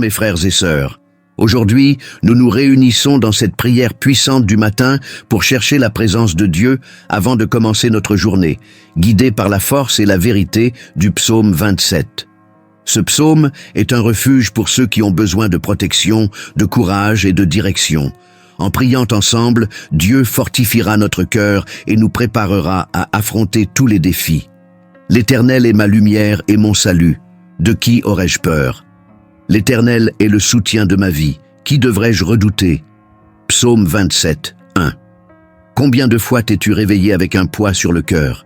Mes frères et sœurs, aujourd'hui, nous nous réunissons dans cette prière puissante du matin pour chercher la présence de Dieu avant de commencer notre journée, guidés par la force et la vérité du psaume 27. Ce psaume est un refuge pour ceux qui ont besoin de protection, de courage et de direction. En priant ensemble, Dieu fortifiera notre cœur et nous préparera à affronter tous les défis. L'Éternel est ma lumière et mon salut. De qui aurais-je peur ? L'Éternel est le soutien de ma vie. Qui devrais-je redouter ? Psaume 27, 1. Combien de fois t'es-tu réveillé avec un poids sur le cœur,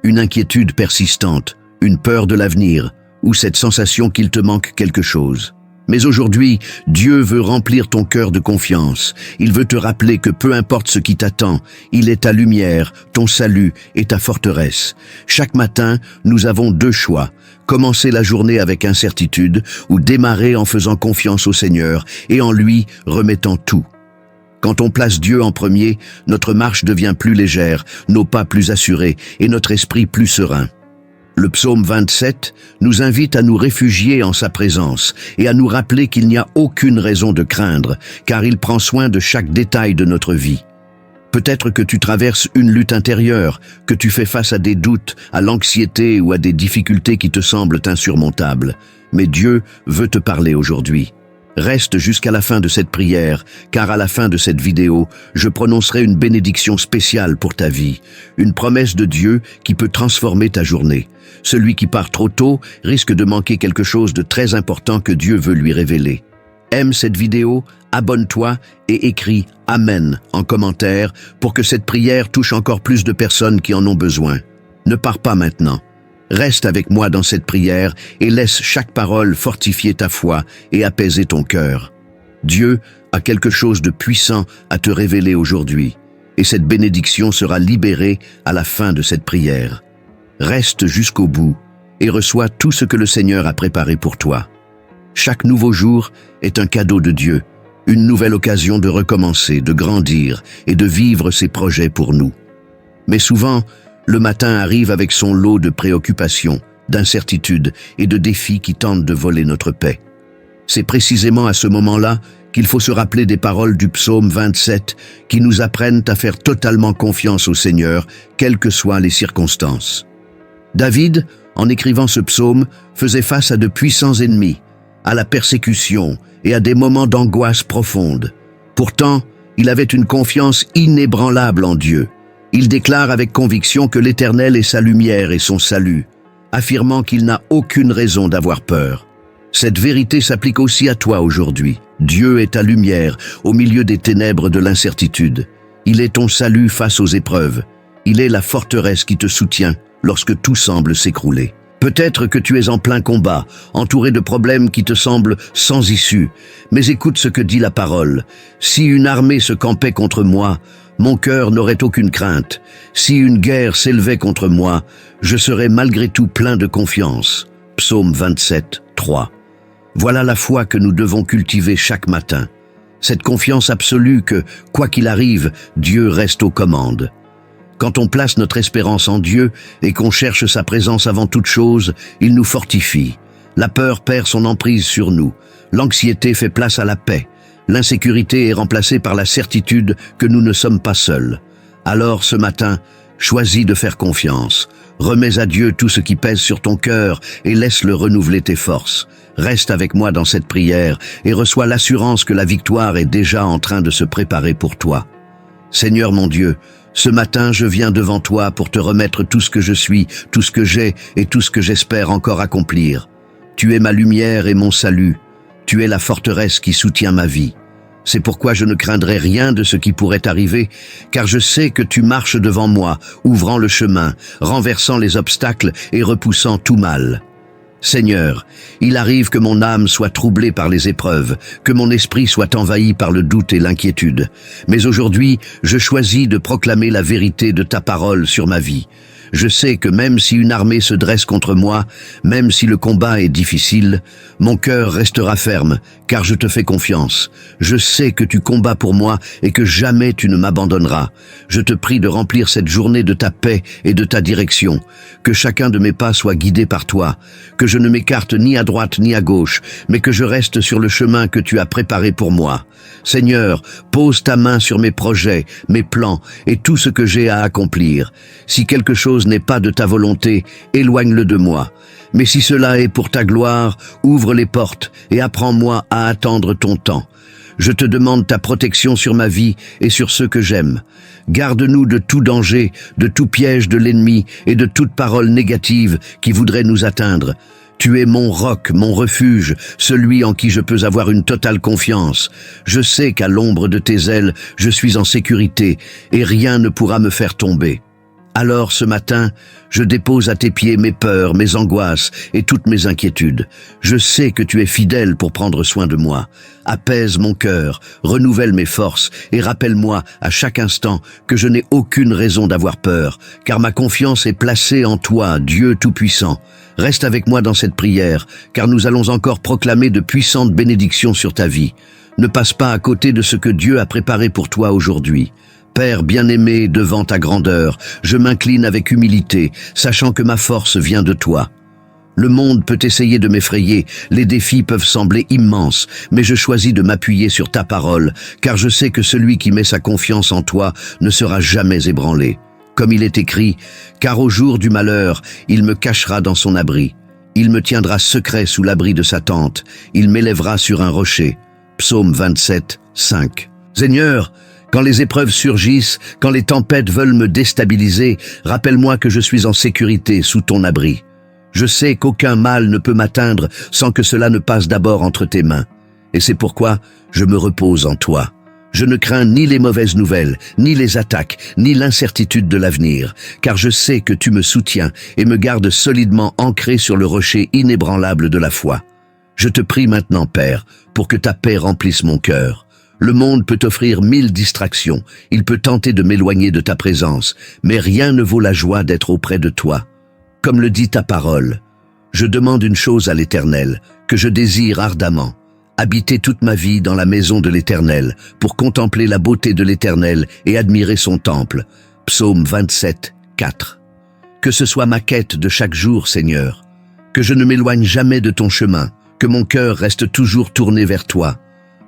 une inquiétude persistante, une peur de l'avenir, ou cette sensation qu'il te manque quelque chose ? Mais aujourd'hui, Dieu veut remplir ton cœur de confiance. Il veut te rappeler que peu importe ce qui t'attend, il est ta lumière, ton salut et ta forteresse. Chaque matin, nous avons deux choix. Commencer la journée avec incertitude ou démarrer en faisant confiance au Seigneur et en lui remettant tout. Quand on place Dieu en premier, notre marche devient plus légère, nos pas plus assurés et notre esprit plus serein. Le psaume 27 nous invite à nous réfugier en sa présence et à nous rappeler qu'il n'y a aucune raison de craindre, car il prend soin de chaque détail de notre vie. Peut-être que tu traverses une lutte intérieure, que tu fais face à des doutes, à l'anxiété ou à des difficultés qui te semblent insurmontables. Mais Dieu veut te parler aujourd'hui. Reste jusqu'à la fin de cette prière, car à la fin de cette vidéo, je prononcerai une bénédiction spéciale pour ta vie, une promesse de Dieu qui peut transformer ta journée. Celui qui part trop tôt risque de manquer quelque chose de très important que Dieu veut lui révéler. Aime cette vidéo, abonne-toi et écris « Amen » en commentaire pour que cette prière touche encore plus de personnes qui en ont besoin. Ne pars pas maintenant. Reste avec moi dans cette prière et laisse chaque parole fortifier ta foi et apaiser ton cœur. Dieu a quelque chose de puissant à te révéler aujourd'hui, et cette bénédiction sera libérée à la fin de cette prière. Reste jusqu'au bout et reçois tout ce que le Seigneur a préparé pour toi. Chaque nouveau jour est un cadeau de Dieu, une nouvelle occasion de recommencer, de grandir et de vivre ses projets pour nous. Mais souvent, le matin arrive avec son lot de préoccupations, d'incertitudes et de défis qui tentent de voler notre paix. C'est précisément à ce moment-là qu'il faut se rappeler des paroles du psaume 27 qui nous apprennent à faire totalement confiance au Seigneur, quelles que soient les circonstances. David, en écrivant ce psaume, faisait face à de puissants ennemis, à la persécution et à des moments d'angoisse profonde. Pourtant, il avait une confiance inébranlable en Dieu. Il déclare avec conviction que l'Éternel est sa lumière et son salut, affirmant qu'il n'a aucune raison d'avoir peur. Cette vérité s'applique aussi à toi aujourd'hui. Dieu est ta lumière au milieu des ténèbres de l'incertitude. Il est ton salut face aux épreuves. Il est la forteresse qui te soutient lorsque tout semble s'écrouler. Peut-être que tu es en plein combat, entouré de problèmes qui te semblent sans issue. Mais écoute ce que dit la parole. Si une armée se campait contre moi, mon cœur n'aurait aucune crainte. Si une guerre s'élevait contre moi, je serais malgré tout plein de confiance. Psaume 27, 3. Voilà la foi que nous devons cultiver chaque matin. Cette confiance absolue que, quoi qu'il arrive, Dieu reste aux commandes. Quand on place notre espérance en Dieu et qu'on cherche sa présence avant toute chose, il nous fortifie. La peur perd son emprise sur nous. L'anxiété fait place à la paix. L'insécurité est remplacée par la certitude que nous ne sommes pas seuls. Alors, ce matin, choisis de faire confiance. Remets à Dieu tout ce qui pèse sur ton cœur et laisse-le renouveler tes forces. Reste avec moi dans cette prière et reçois l'assurance que la victoire est déjà en train de se préparer pour toi. Seigneur mon Dieu, ce matin, je viens devant toi pour te remettre tout ce que je suis, tout ce que j'ai et tout ce que j'espère encore accomplir. Tu es ma lumière et mon salut. Tu es la forteresse qui soutient ma vie. C'est pourquoi je ne craindrai rien de ce qui pourrait arriver, car je sais que tu marches devant moi, ouvrant le chemin, renversant les obstacles et repoussant tout mal. Seigneur, il arrive que mon âme soit troublée par les épreuves, que mon esprit soit envahi par le doute et l'inquiétude. Mais aujourd'hui, je choisis de proclamer la vérité de ta parole sur ma vie. Je sais que même si une armée se dresse contre moi, même si le combat est difficile, mon cœur restera ferme, car je te fais confiance. Je sais que tu combats pour moi et que jamais tu ne m'abandonneras. Je te prie de remplir cette journée de ta paix et de ta direction, que chacun de mes pas soit guidé par toi, que je ne m'écarte ni à droite ni à gauche, mais que je reste sur le chemin que tu as préparé pour moi. Seigneur, pose ta main sur mes projets, mes plans et tout ce que j'ai à accomplir. Si quelque chose n'est pas de ta volonté, éloigne-le de moi. Mais si cela est pour ta gloire, ouvre les portes et apprends-moi à attendre ton temps. Je te demande ta protection sur ma vie et sur ceux que j'aime. Garde-nous de tout danger, de tout piège de l'ennemi et de toute parole négative qui voudrait nous atteindre. Tu es mon roc, mon refuge, celui en qui je peux avoir une totale confiance. Je sais qu'à l'ombre de tes ailes, je suis en sécurité et rien ne pourra me faire tomber. Alors ce matin, je dépose à tes pieds mes peurs, mes angoisses et toutes mes inquiétudes. Je sais que tu es fidèle pour prendre soin de moi. Apaise mon cœur, renouvelle mes forces et rappelle-moi à chaque instant que je n'ai aucune raison d'avoir peur, car ma confiance est placée en toi, Dieu Tout-Puissant. Reste avec moi dans cette prière, car nous allons encore proclamer de puissantes bénédictions sur ta vie. Ne passe pas à côté de ce que Dieu a préparé pour toi aujourd'hui. Père bien-aimé, devant ta grandeur, je m'incline avec humilité, sachant que ma force vient de toi. Le monde peut essayer de m'effrayer, les défis peuvent sembler immenses, mais je choisis de m'appuyer sur ta parole, car je sais que celui qui met sa confiance en toi ne sera jamais ébranlé. Comme il est écrit, « Car au jour du malheur, il me cachera dans son abri. Il me tiendra secret sous l'abri de sa tente. Il m'élèvera sur un rocher. » Psaume 27, 5. Seigneur, quand les épreuves surgissent, quand les tempêtes veulent me déstabiliser, rappelle-moi que je suis en sécurité sous ton abri. Je sais qu'aucun mal ne peut m'atteindre sans que cela ne passe d'abord entre tes mains. Et c'est pourquoi je me repose en toi. Je ne crains ni les mauvaises nouvelles, ni les attaques, ni l'incertitude de l'avenir, car je sais que tu me soutiens et me gardes solidement ancré sur le rocher inébranlable de la foi. Je te prie maintenant, Père, pour que ta paix remplisse mon cœur. Le monde peut offrir 1000 distractions, il peut tenter de m'éloigner de ta présence, mais rien ne vaut la joie d'être auprès de toi. Comme le dit ta parole, je demande une chose à l'Éternel, que je désire ardemment, habiter toute ma vie dans la maison de l'Éternel, pour contempler la beauté de l'Éternel et admirer son temple. Psaume 27, 4. Que ce soit ma quête de chaque jour, Seigneur, que je ne m'éloigne jamais de ton chemin, que mon cœur reste toujours tourné vers toi.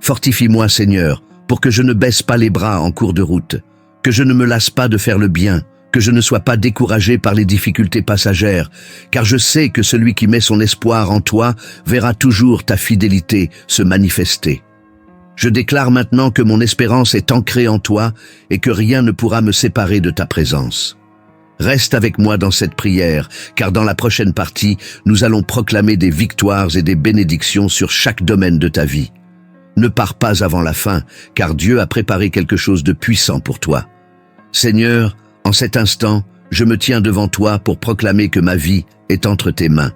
Fortifie-moi, Seigneur, pour que je ne baisse pas les bras en cours de route, que je ne me lasse pas de faire le bien, que je ne sois pas découragé par les difficultés passagères, car je sais que celui qui met son espoir en toi verra toujours ta fidélité se manifester. Je déclare maintenant que mon espérance est ancrée en toi et que rien ne pourra me séparer de ta présence. Reste avec moi dans cette prière, car dans la prochaine partie, nous allons proclamer des victoires et des bénédictions sur chaque domaine de ta vie. Ne pars pas avant la fin, car Dieu a préparé quelque chose de puissant pour toi. Seigneur, en cet instant, je me tiens devant toi pour proclamer que ma vie est entre tes mains.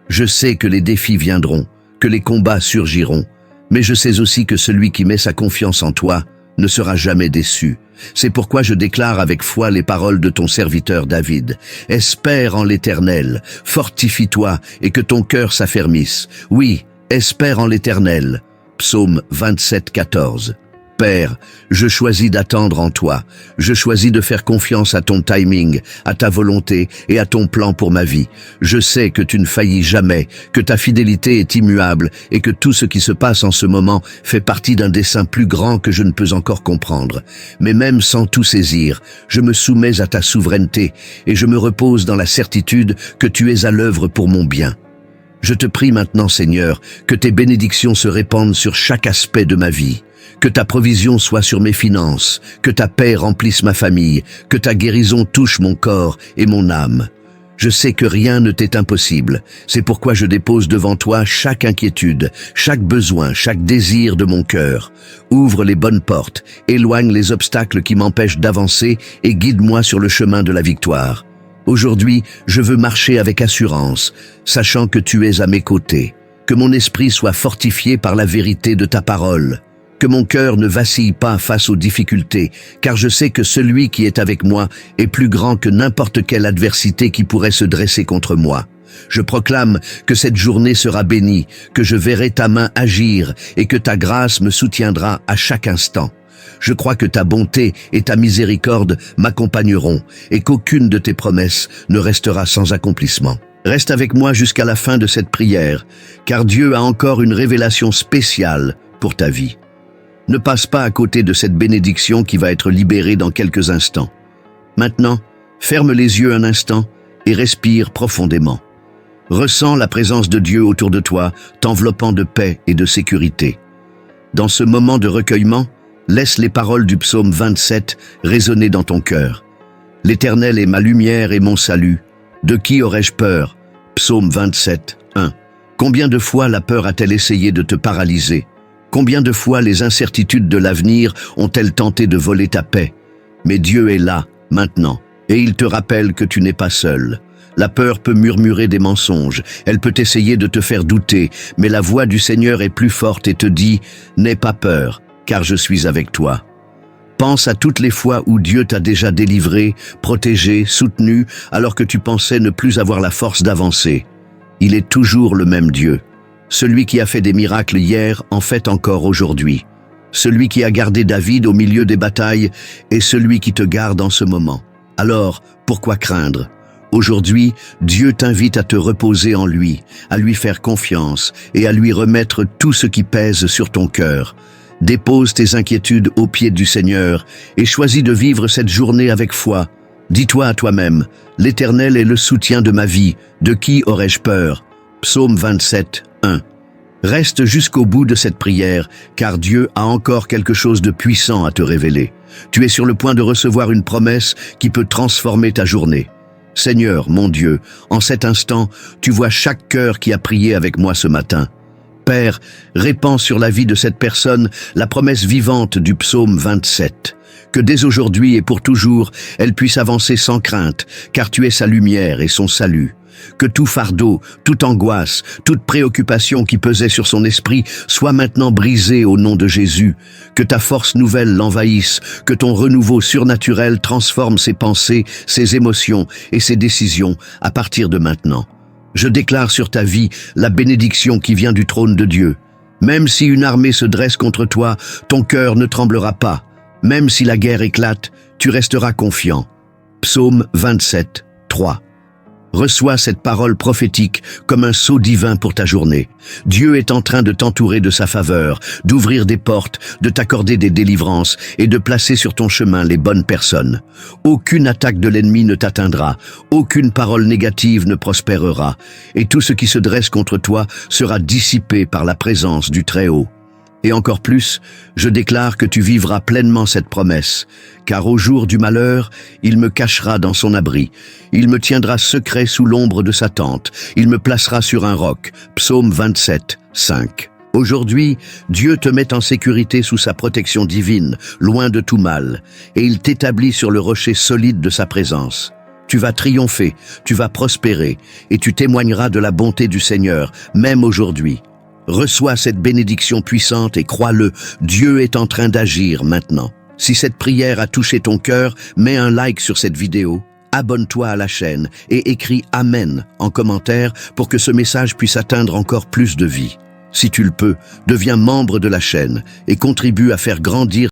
Je sais que les défis viendront, que les combats surgiront, mais je sais aussi que celui qui met sa confiance en toi ne sera jamais déçu. C'est pourquoi je déclare avec foi les paroles de ton serviteur David. Espère en l'Éternel, fortifie-toi et que ton cœur s'affermisse. Oui, espère en l'Éternel. Psaume 27, 14. Père, je choisis d'attendre en toi. Je choisis de faire confiance à ton timing, à ta volonté et à ton plan pour ma vie. Je sais que tu ne faillis jamais, que ta fidélité est immuable et que tout ce qui se passe en ce moment fait partie d'un dessein plus grand que je ne peux encore comprendre. Mais même sans tout saisir, je me soumets à ta souveraineté et je me repose dans la certitude que tu es à l'œuvre pour mon bien. Je te prie maintenant, Seigneur, que tes bénédictions se répandent sur chaque aspect de ma vie. Que ta provision soit sur mes finances, que ta paix remplisse ma famille, que ta guérison touche mon corps et mon âme. Je sais que rien ne t'est impossible. C'est pourquoi je dépose devant toi chaque inquiétude, chaque besoin, chaque désir de mon cœur. Ouvre les bonnes portes, éloigne les obstacles qui m'empêchent d'avancer et guide-moi sur le chemin de la victoire. Aujourd'hui, je veux marcher avec assurance, sachant que tu es à mes côtés. Que mon esprit soit fortifié par la vérité de ta parole. Que mon cœur ne vacille pas face aux difficultés, car je sais que celui qui est avec moi est plus grand que n'importe quelle adversité qui pourrait se dresser contre moi. Je proclame que cette journée sera bénie, que je verrai ta main agir et que ta grâce me soutiendra à chaque instant. Je crois que ta bonté et ta miséricorde m'accompagneront et qu'aucune de tes promesses ne restera sans accomplissement. Reste avec moi jusqu'à la fin de cette prière, car Dieu a encore une révélation spéciale pour ta vie. Ne passe pas à côté de cette bénédiction qui va être libérée dans quelques instants. Maintenant, ferme les yeux un instant et respire profondément. Ressens la présence de Dieu autour de toi, t'enveloppant de paix et de sécurité. Dans ce moment de recueillement, laisse les paroles du psaume 27 résonner dans ton cœur. L'Éternel est ma lumière et mon salut. De qui aurais-je peur? Psaume 27, 1. Combien de fois la peur a-t-elle essayé de te paralyser? Combien de fois les incertitudes de l'avenir ont-elles tenté de voler ta paix? Mais Dieu est là, maintenant, et il te rappelle que tu n'es pas seul. La peur peut murmurer des mensonges, elle peut essayer de te faire douter, mais la voix du Seigneur est plus forte et te dit « N'aie pas peur, car je suis avec toi ». Pense à toutes les fois où Dieu t'a déjà délivré, protégé, soutenu, alors que tu pensais ne plus avoir la force d'avancer. Il est toujours le même Dieu. Celui qui a fait des miracles hier en fait encore aujourd'hui. Celui qui a gardé David au milieu des batailles est celui qui te garde en ce moment. Alors, pourquoi craindre? Aujourd'hui, Dieu t'invite à te reposer en lui, à lui faire confiance et à lui remettre tout ce qui pèse sur ton cœur. Dépose tes inquiétudes aux pieds du Seigneur et choisis de vivre cette journée avec foi. Dis-toi à toi-même, l'Éternel est le soutien de ma vie, de qui aurais-je peur? Psaume 27, 1. Reste jusqu'au bout de cette prière, car Dieu a encore quelque chose de puissant à te révéler. Tu es sur le point de recevoir une promesse qui peut transformer ta journée. Seigneur, mon Dieu, en cet instant, tu vois chaque cœur qui a prié avec moi ce matin. Père, répands sur la vie de cette personne la promesse vivante du psaume 27. Que dès aujourd'hui et pour toujours, elle puisse avancer sans crainte, car tu es sa lumière et son salut. Que tout fardeau, toute angoisse, toute préoccupation qui pesait sur son esprit soit maintenant brisée au nom de Jésus. Que ta force nouvelle l'envahisse, que ton renouveau surnaturel transforme ses pensées, ses émotions et ses décisions à partir de maintenant. Je déclare sur ta vie la bénédiction qui vient du trône de Dieu. Même si une armée se dresse contre toi, ton cœur ne tremblera pas. Même si la guerre éclate, tu resteras confiant. Psaume 27, 3. Reçois cette parole prophétique comme un sceau divin pour ta journée. Dieu est en train de t'entourer de sa faveur, d'ouvrir des portes, de t'accorder des délivrances et de placer sur ton chemin les bonnes personnes. Aucune attaque de l'ennemi ne t'atteindra, aucune parole négative ne prospérera, et tout ce qui se dresse contre toi sera dissipé par la présence du Très-Haut. Et encore plus, je déclare que tu vivras pleinement cette promesse, car au jour du malheur, il me cachera dans son abri, il me tiendra secret sous l'ombre de sa tente, il me placera sur un roc. Psaume 27, 5. Aujourd'hui, Dieu te met en sécurité sous sa protection divine, loin de tout mal, et il t'établit sur le rocher solide de sa présence. Tu vas triompher, tu vas prospérer, et tu témoigneras de la bonté du Seigneur, même aujourd'hui. Reçois cette bénédiction puissante et crois-le, Dieu est en train d'agir maintenant. Si cette prière a touché ton cœur, mets un like sur cette vidéo, abonne-toi à la chaîne et écris « Amen » en commentaire pour que ce message puisse atteindre encore plus de vies. Si tu le peux, deviens membre de la chaîne et contribue à faire grandir